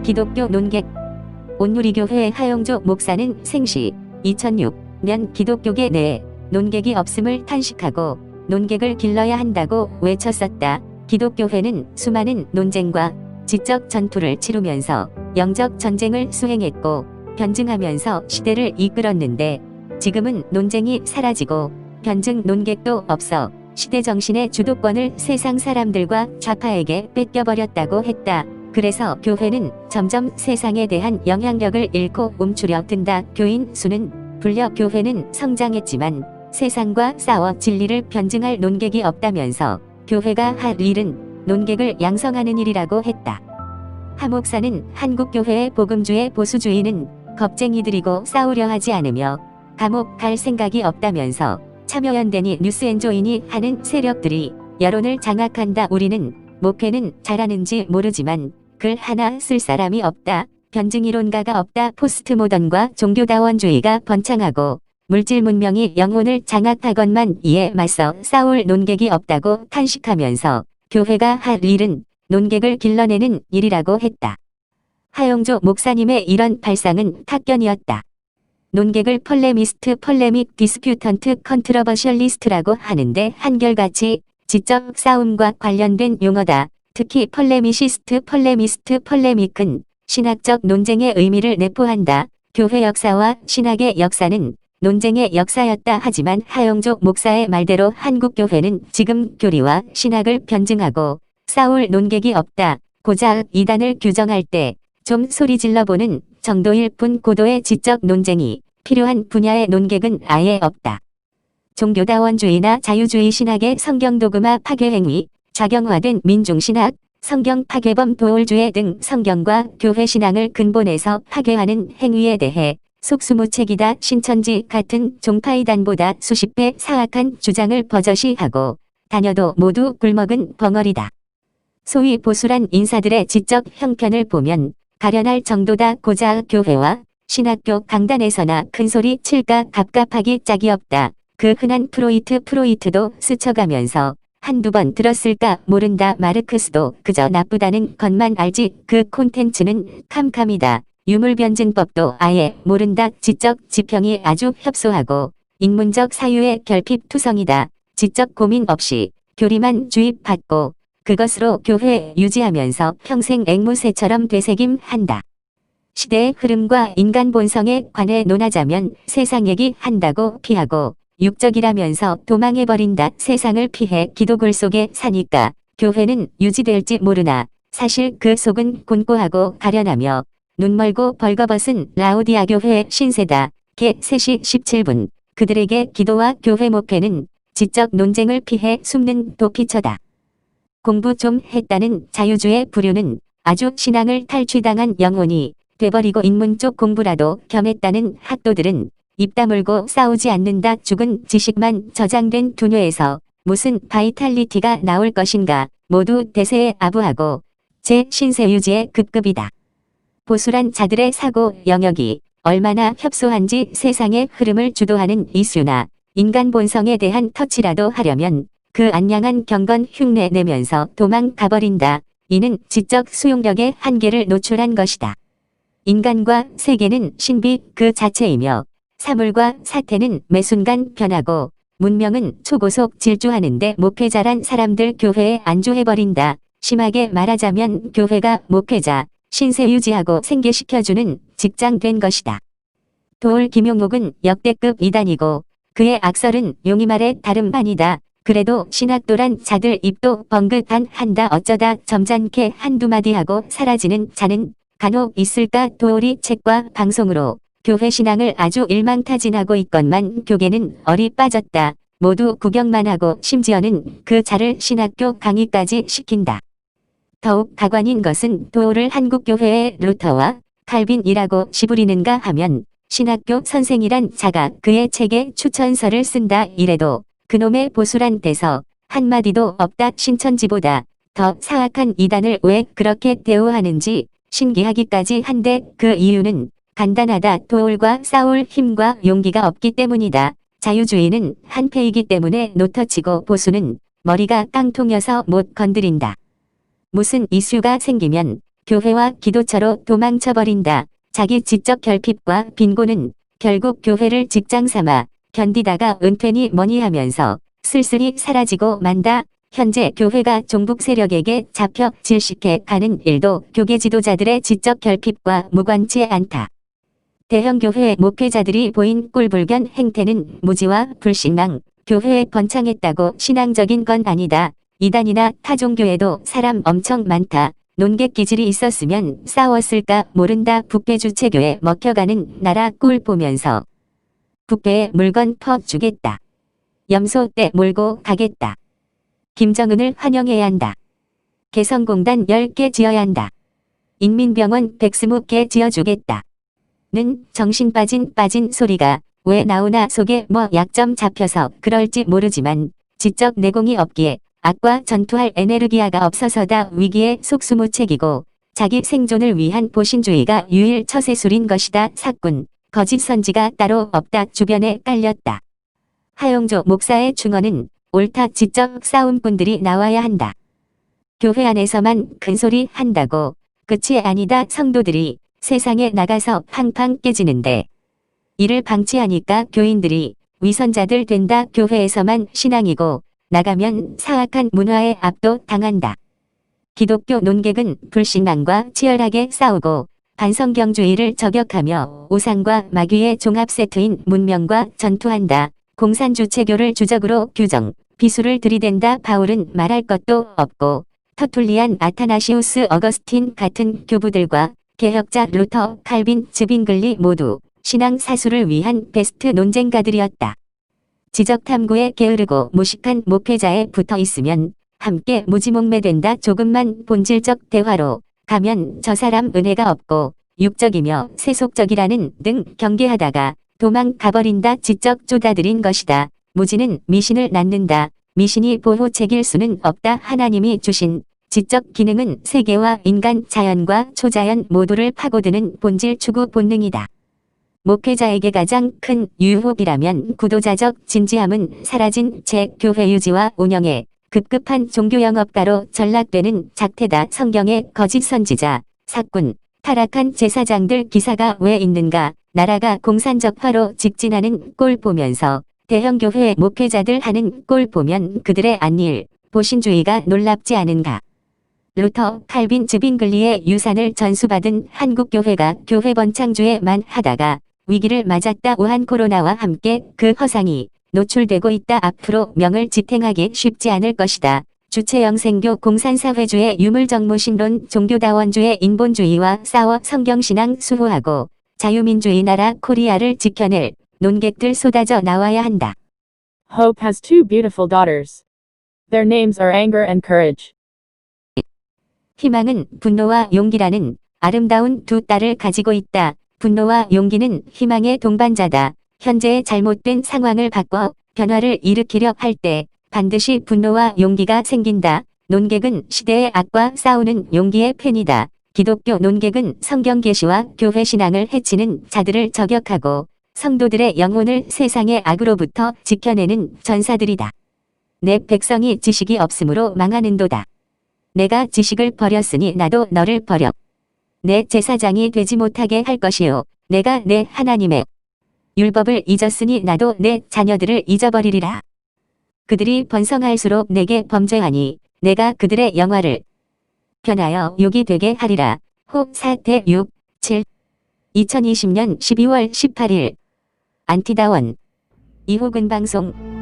기독교 논객. 온누리교회 하영조 목사는 생시 2006년 기독교계 내에 논객이 없음을 탄식하고 논객을 길러야 한다고 외쳤었다. 기독교회는 수많은 논쟁과 지적 전투를 치르면서 영적 전쟁을 수행했고 변증하면서 시대를 이끌었는데 지금은 논쟁이 사라지고 변증 논객도 없어 시대 정신의 주도권을 세상 사람들과 좌파에게 뺏겨버렸다고 했다. 그래서 교회는 점점 세상에 대한 영향력을 잃고 움츠려 든다. 교인 수는 불려 교회는 성장했지만 세상과 싸워 진리를 변증할 논객이 없다면서 교회가 할 일은 논객을 양성하는 일이라고 했다. 하 목사는 한국교회의 복음주의 보수주의는 겁쟁이들이고 싸우려 하지 않으며 감옥 갈 생각이 없다면서 참여연대니 뉴스엔조이니 하는 세력들이 여론을 장악한다. 우리는 목회는 잘하는지 모르지만 글 하나 쓸 사람이 없다. 변증이론가가 없다. 포스트모던과 종교다원주의가 번창하고 물질 문명이 영혼을 장악하건만 이에 맞서 싸울 논객이 없다고 탄식하면서 교회가 할 일은 논객을 길러내는 일이라고 했다. 하영조 목사님의 이런 발상은 탁견이었다. 논객을 펄레미스트, 펄레믹, 디스퓨턴트, 컨트러버셜리스트라고 하는데 한결같이 지적 싸움과 관련된 용어다. 특히 펄레미시스트, 펄레미스트, 펄레믹은 신학적 논쟁의 의미를 내포한다. 교회 역사와 신학의 역사는 논쟁의 역사였다. 하지만 하영조 목사의 말대로 한국교회는 지금 교리와 신학을 변증하고 싸울 논객이 없다. 고작 이단을 규정할 때 좀 소리 질러보는 정도일 뿐 고도의 지적 논쟁이 필요한 분야의 논객은 아예 없다. 종교다원주의나 자유주의 신학의 성경도그마 파괴 행위, 작용화된 민중신학, 성경 파괴범 도올주의 등 성경과 교회 신앙을 근본에서 파괴하는 행위에 대해 속수무책이다. 신천지 같은 종파이단보다 수십 배 사악한 주장을 버젓이 하고 다녀도 모두 굴먹은 벙어리다. 소위 보수란 인사들의 지적 형편을 보면 가련할 정도다. 고작 교회와 신학교 강단에서나 큰소리 칠까 갑갑하기 짝이 없다. 그 흔한 프로이트도 스쳐가면서 한두 번 들었을까 모른다. 마르크스도 그저 나쁘다는 것만 알지 그 콘텐츠는 캄캄이다. 유물변증법도 아예 모른다. 지적 지평이 아주 협소하고 인문적 사유의 결핍투성이다. 지적 고민 없이 교리만 주입받고 그것으로 교회 유지하면서 평생 앵무새처럼 되새김한다. 시대의 흐름과 인간 본성에 관해 논하자면 세상 얘기 한다고 피하고 육적이라면서 도망해버린다. 세상을 피해 기도굴 속에 사니까 교회는 유지될지 모르나 사실 그 속은 곤고하고 가련하며 눈멀고 벌거벗은 라오디아 교회의 신세다. 개 3시 17분 그들에게 기도와 교회 목회는 지적 논쟁을 피해 숨는 도피처다. 공부 좀 했다는 자유주의 부류는 아주 신앙을 탈취당한 영혼이 돼버리고 인문 쪽 공부라도 겸했다는 학도들은 입 다물고 싸우지 않는다. 죽은 지식만 저장된 두뇌에서 무슨 바이탈리티가 나올 것인가. 모두 대세에 아부하고 제 신세 유지의 급급이다. 보수란 자들의 사고 영역이 얼마나 협소한지 세상의 흐름을 주도하는 이슈나 인간 본성에 대한 터치라도 하려면 그 안량한 경건 흉내 내면서 도망가버린다. 이는 지적 수용력의 한계를 노출한 것이다. 인간과 세계는 신비 그 자체이며 사물과 사태는 매순간 변하고 문명은 초고속 질주하는데 목회자란 사람들 교회에 안주해버린다. 심하게 말하자면 교회가 목회자 신세 유지하고 생계시켜주는 직장 된 것이다. 도올 김용옥은 역대급 이단이고 그의 악설은 용이말의 다름 아니다. 그래도 신학도란 자들 입도 벙긋한 한다. 어쩌다 점잖게 한두 마디 하고 사라지는 자는 간혹 있을까. 도올이 책과 방송으로 교회 신앙을 아주 일망타진하고 있건만 교계는 얼이 빠졌다. 모두 구경만 하고 심지어는 그 자를 신학교 강의까지 시킨다. 더욱 가관인 것은 도올을 한국교회의 루터와 칼빈이라고 시부리는가 하면 신학교 선생이란 자가 그의 책에 추천서를 쓴다. 이래도 그놈의 보수란 데서 한마디도 없다. 신천지보다 더 사악한 이단을 왜 그렇게 대우하는지 신기하기까지 한데 그 이유는 간단하다. 도올과 싸울 힘과 용기가 없기 때문이다. 자유주의는 한패이기 때문에 노터치고 보수는 머리가 깡통여서 못 건드린다. 무슨 이슈가 생기면 교회와 기도처로 도망쳐버린다. 자기 지적 결핍과 빈곤은 결국 교회를 직장 삼아 견디다가 은퇴니 뭐니 하면서 슬슬이 사라지고 만다. 현재 교회가 종북 세력에게 잡혀 질식해 가는 일도 교계 지도자들의 지적 결핍과 무관치 않다. 대형 교회 목회자들이 보인 꼴불견 행태는 무지와 불신앙, 교회에 번창했다고 신앙적인 건 아니다. 이단이나 타종교에도 사람 엄청 많다. 논객 기질이 있었으면 싸웠을까 모른다. 북배 주체교에 먹혀가는 나라 꼴 보면서 북배에 물건 퍼주겠다. 염소 떼 몰고 가겠다. 김정은을 환영해야 한다. 개성공단 10개 지어야 한다. 인민병원 120개 지어주겠다. 는 정신 빠진 소리가 왜 나오나. 속에 뭐 약점 잡혀서 그럴지 모르지만 지적 내공이 없기에 악과 전투할 에네르기아가 없어서다. 위기에 속수무책이고 자기 생존을 위한 보신주의가 유일 처세술인 것이다. 사꾼, 거짓 선지가 따로 없다. 주변에 깔렸다. 하용조 목사의 충언은 옳다. 지적 싸움꾼들이 나와야 한다. 교회 안에서만 큰소리 한다고 끝이 아니다. 성도들이 세상에 나가서 팡팡 깨지는데 이를 방치하니까 교인들이 위선자들 된다. 교회에서만 신앙이고 나가면 사악한 문화에 압도당한다. 기독교 논객은 불신앙과 치열하게 싸우고 반성경주의를 저격하며 우상과 마귀의 종합 세트인 문명과 전투한다. 공산주체교를 주적으로 규정, 비수를 들이댄다. 바울은 말할 것도 없고 터툴리안, 아타나시우스, 어거스틴 같은 교부들과 개혁자 루터, 칼빈, 즈빙글리 모두 신앙 사수를 위한 베스트 논쟁가들이었다. 지적 탐구에 게으르고 무식한 목회자에 붙어 있으면 함께 무지몽매된다. 조금만 본질적 대화로 가면 저 사람 은혜가 없고 육적이며 세속적이라는 등 경계하다가 도망가버린다. 지적 쪼다들인 것이다. 무지는 미신을 낳는다. 미신이 보호책일 수는 없다. 하나님이 주신 지적 기능은 세계와 인간, 자연과 초자연 모두를 파고드는 본질 추구 본능이다. 목회자에게 가장 큰 유혹이라면 구도자적 진지함은 사라진 채 교회 유지와 운영에 급급한 종교 영업가로 전락되는 작태다. 성경의 거짓 선지자, 사꾼, 타락한 제사장들 기사가 왜 있는가. 나라가 공산적화로 직진하는 꼴 보면서 대형 교회 목회자들 하는 꼴 보면 그들의 안일, 보신주의가 놀랍지 않은가. 루터, 칼빈, 즈빙글리의 유산을 전수받은 한국교회가 교회 번창주에만 하다가 위기를 맞았다. 우한 코로나와 함께 그 허상이 노출되고 있다. 앞으로 명을 지탱하기 쉽지 않을 것이다. 주체영생교 공산사회주의 유물정무신론 종교다원주의 인본주의와 싸워 성경신앙 수호하고 자유민주의 나라 코리아를 지켜낼 논객들 쏟아져 나와야 한다. Hope has two beautiful daughters. Their names are Anger and Courage. 희망은 분노와 용기라는 아름다운 두 딸을 가지고 있다. 분노와 용기는 희망의 동반자다. 현재의 잘못된 상황을 바꿔 변화를 일으키려 할 때 반드시 분노와 용기가 생긴다. 논객은 시대의 악과 싸우는 용기의 팬이다. 기독교 논객은 성경 계시와 교회 신앙을 해치는 자들을 저격하고 성도들의 영혼을 세상의 악으로부터 지켜내는 전사들이다. 내 백성이 지식이 없으므로 망하는도다. 내가 지식을 버렸으니 나도 너를 버려. 내 제사장이 되지 못하게 할 것이요. 내가 내 하나님의 율법을 잊었으니 나도 내 자녀들을 잊어버리리라. 그들이 번성할수록 내게 범죄하니 내가 그들의 영화를 변하여 욕이 되게 하리라. 호 사태 6, 7 2020년 12월 18일 안티다원 이호근 방송